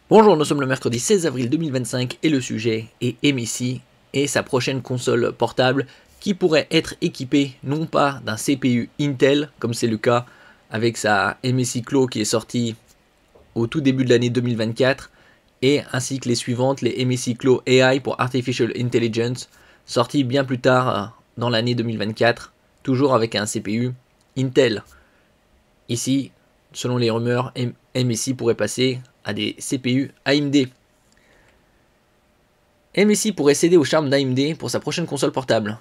Bonjour, nous sommes le mercredi 16 avril 2025 et le sujet est MSI et sa prochaine console portable qui pourrait être équipée non pas d'un CPU Intel comme c'est le cas avec sa MSI Claw qui est sortie au tout début de l'année 2024 et ainsi que les suivantes, les MSI Claw AI pour Artificial Intelligence sorties bien plus tard dans l'année 2024, toujours avec un CPU Intel. Ici, selon les rumeurs, MSI pourrait passer à des CPU AMD. MSI pourrait céder au charme d'AMD pour sa prochaine console portable.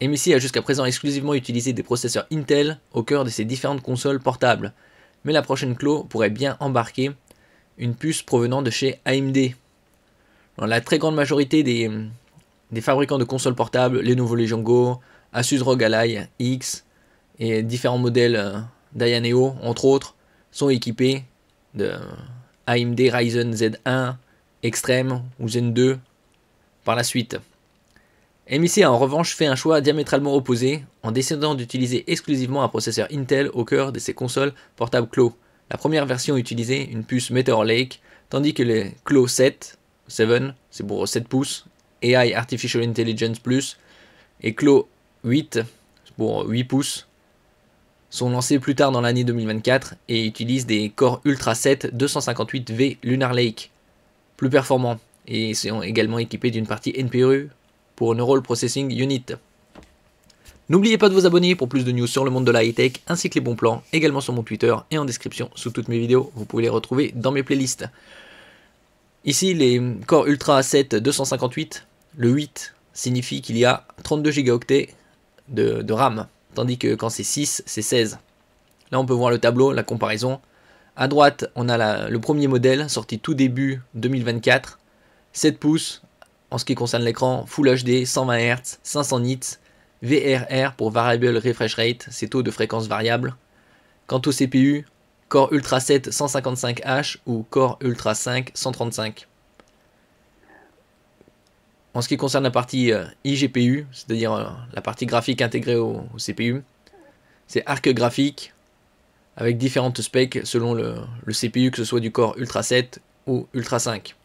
MSI a jusqu'à présent exclusivement utilisé des processeurs Intel au cœur de ses différentes consoles portables, mais la prochaine Claw pourrait bien embarquer une puce provenant de chez AMD. Dans la très grande majorité des fabricants de consoles portables, Lenovo Legion Go, Asus ROG Ally X et différents modèles d'Ayaneo, entre autres, sont équipés de AMD Ryzen Z1 Extreme ou Zen 2 par la suite. MSI a en revanche fait un choix diamétralement opposé en décidant d'utiliser exclusivement un processeur Intel au cœur de ses consoles portables Claw. La première version utilisait une puce Meteor Lake, tandis que les Claw 7, c'est pour 7 pouces, AI Artificial Intelligence Plus, et Claw 8, pour 8 pouces, sont lancés plus tard dans l'année 2024 et utilisent des Core Ultra 7 258V Lunar Lake, plus performants, et sont également équipés d'une partie NPU pour Neural Processing Unit. N'oubliez pas de vous abonner pour plus de news sur le monde de la high-tech ainsi que les bons plans, également sur mon Twitter et en description sous toutes mes vidéos, vous pouvez les retrouver dans mes playlists. Ici les Core Ultra 7 258, le 8 signifie qu'il y a 32 Go de RAM, tandis que quand c'est 6, c'est 16. Là on peut voir le tableau, la comparaison. À droite, on a le premier modèle, sorti tout début 2024, 7 pouces, en ce qui concerne l'écran, Full HD, 120 Hz, 500 nits, VRR pour Variable Refresh Rate, c'est taux de fréquence variable. Quant au CPU, Core Ultra 7 155H ou Core Ultra 5 135. En ce qui concerne la partie iGPU, c'est-à-dire la partie graphique intégrée au CPU, c'est arc graphique avec différentes specs selon le CPU, que ce soit du Core Ultra 7 ou Ultra 5.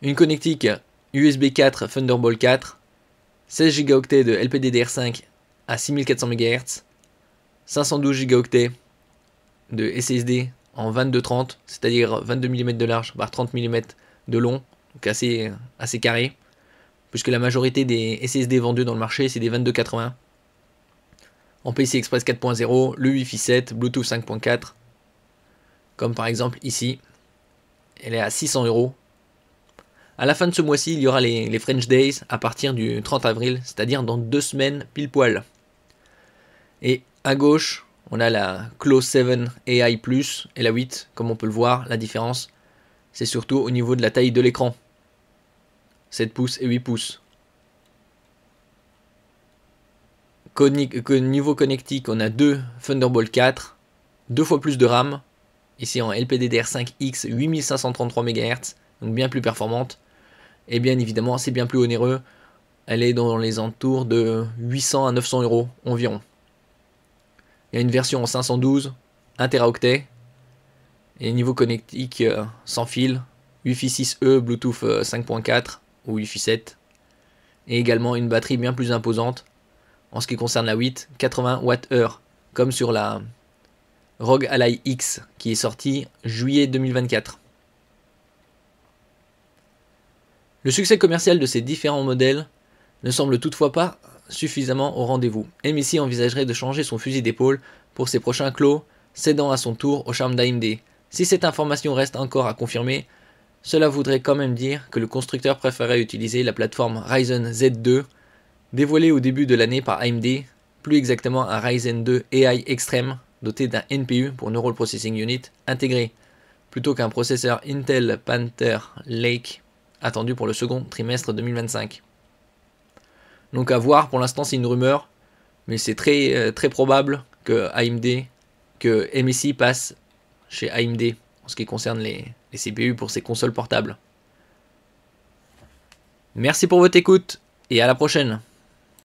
Une connectique USB 4 Thunderbolt 4, 16 Go de LPDDR5 à 6400 MHz, 512 Go de SSD en 22-30, c'est-à-dire 22 mm de large par 30 mm de long, donc assez carré, puisque la majorité des SSD vendus dans le marché c'est des 2280. En PCI Express 4.0, le Wi-Fi 7, Bluetooth 5.4, comme par exemple ici, elle est à 600 €. À la fin de ce mois-ci, il y aura les French Days à partir du 30 avril, c'est-à-dire dans 2 semaines pile poil. Et à gauche, on a la Claw 7 AI Plus et la 8, comme on peut le voir, la différence, c'est surtout au niveau de la taille de l'écran. 7 pouces et 8 pouces. Niveau connectique, on a 2 Thunderbolt 4, 2 fois plus de RAM, ici en LPDDR5X 8533 MHz, donc bien plus performante. Et bien évidemment, c'est bien plus onéreux, elle est dans les entours de 800 à 900 € environ. Il y a une version en 512, 1 Teraoctet, et niveau connectique sans fil, Wi-Fi 6E, Bluetooth 5.4 ou Wi-Fi 7, et également une batterie bien plus imposante. En ce qui concerne la 8, 80 Wh, comme sur la ROG Ally X qui est sortie juillet 2024. Le succès commercial de ces différents modèles ne semble toutefois pas suffisamment au rendez-vous. MSI envisagerait de changer son fusil d'épaule pour ses prochains Claw, cédant à son tour au charme d'AMD. Si cette information reste encore à confirmer, cela voudrait quand même dire que le constructeur préférait utiliser la plateforme Ryzen Z2, dévoilée au début de l'année par AMD, plus exactement un Ryzen 2 AI Extreme, doté d'un NPU pour Neural Processing Unit intégré, plutôt qu'un processeur Intel Panther Lake attendu pour le second trimestre 2025. Donc à voir, pour l'instant c'est une rumeur, mais c'est très probable que MSI passe chez AMD en ce qui concerne les CPU pour ses consoles portables. Merci pour votre écoute et à la prochaine.